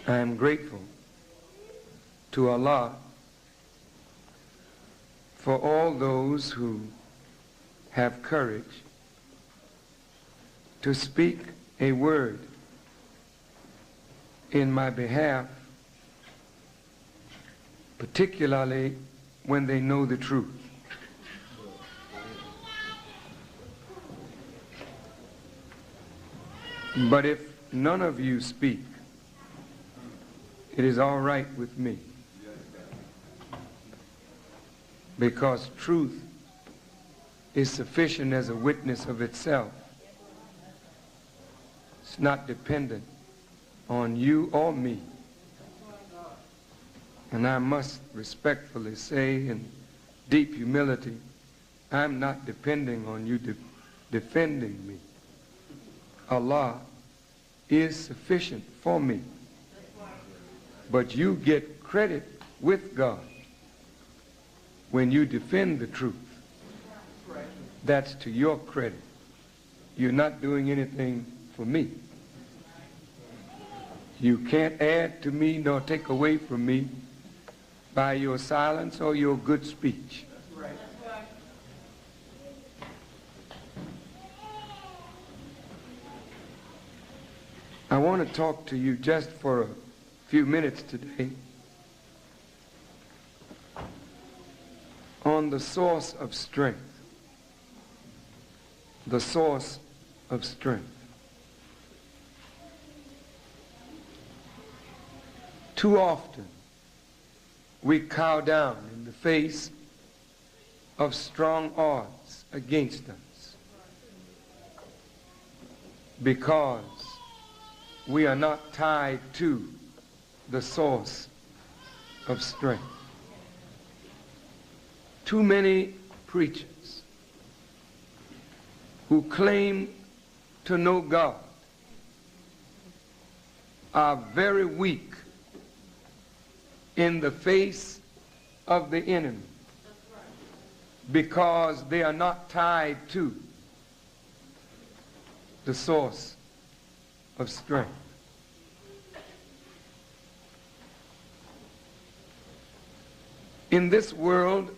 I am grateful to Allah for all those who have courage to speak a word in my behalf, particularly when they know the truth. But if none of you speak, it is all right with me, because truth is sufficient as a witness of itself. It's not dependent on you or me. And I must respectfully say in deep humility, I'm not depending on you defending me. Allah is sufficient for me. But you get credit with God when you defend the truth. That's to your credit. You're not doing anything for me. You can't add to me nor take away from me by your silence or your good speech. I want to talk to you just for a few minutes today on the source of strength. The source of strength. Too often we cow down in the face of strong odds against us because we are not tied to the source of strength. Too many preachers who claim to know God are very weak in the face of the enemy because they are not tied to the source of strength. In this world,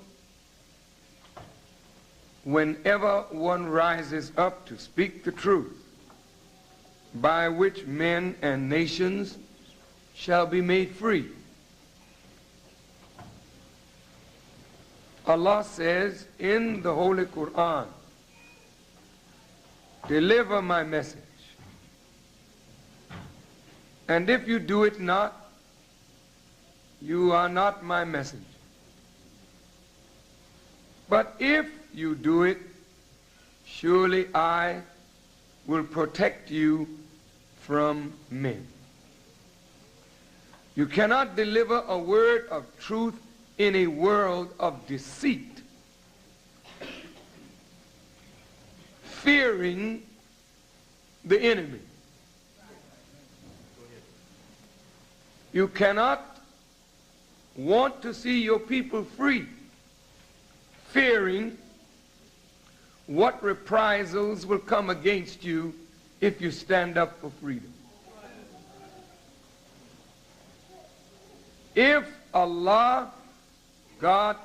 whenever one rises up to speak the truth, by which men and nations shall be made free, Allah says in the Holy Quran, deliver my message. And if you do it not, you are not my messenger. But if you do it, surely I will protect you from men. You cannot deliver a word of truth in a world of deceit, fearing the enemy. You cannot want to see your people free, fearing what reprisals will come against you if you stand up for freedom. If Allah, God,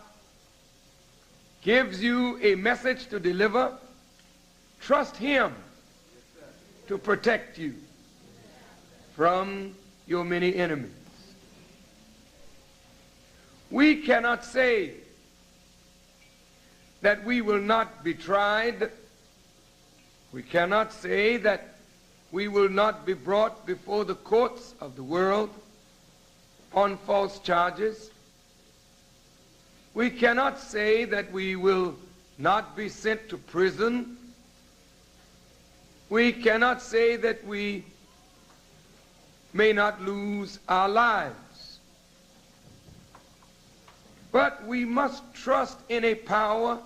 gives you a message to deliver, trust Him to protect you from your many enemies. We cannot say that we will not be tried. We cannot say that we will not be brought before the courts of the world on false charges. We cannot say that we will not be sent to prison. We cannot say that we may not lose our lives. But we must trust in a power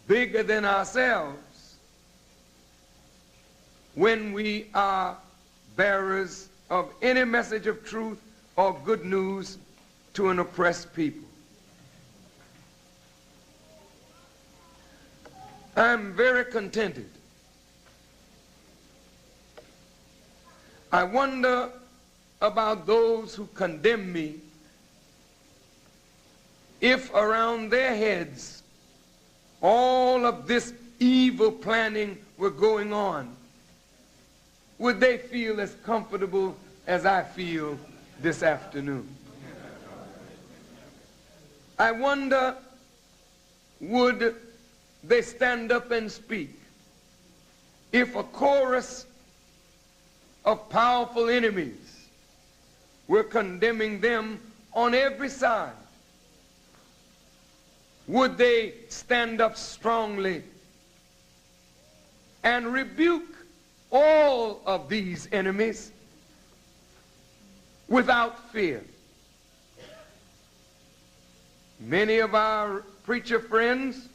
bigger than ourselves when we are bearers of any message of truth or good news to an oppressed people. I'm very contented. I wonder about those who condemn me, if around their heads all of this evil planning were going on, would they feel as comfortable as I feel this afternoon? I wonder, would they stand up and speak if a chorus of powerful enemies were condemning them on every side? Would they stand up strongly and rebuke all of these enemies without fear? Many of our preacher friends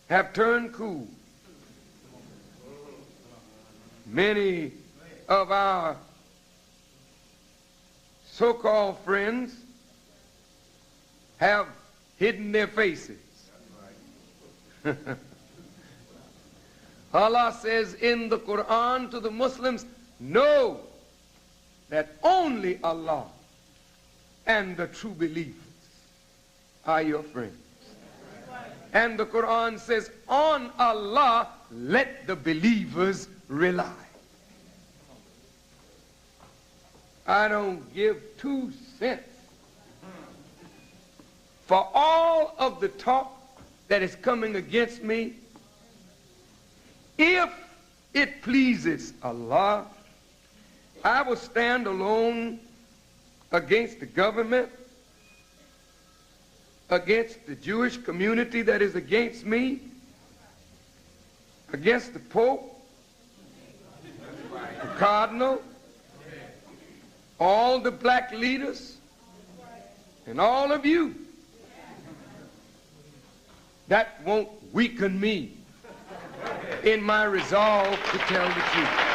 have turned cool. Many of our so-called friends have hidden their faces. Allah says in the Quran to the Muslims, know that only Allah and the true believers are your friends. And the Quran says, on Allah let the believers rely. I don't give 2 cents for all of the talk that is coming against me. If it pleases Allah, I will stand alone against the government, against the Jewish community that is against me, against the Pope, the Cardinal, all the black leaders, and all of you. That won't weaken me in my resolve to tell the truth.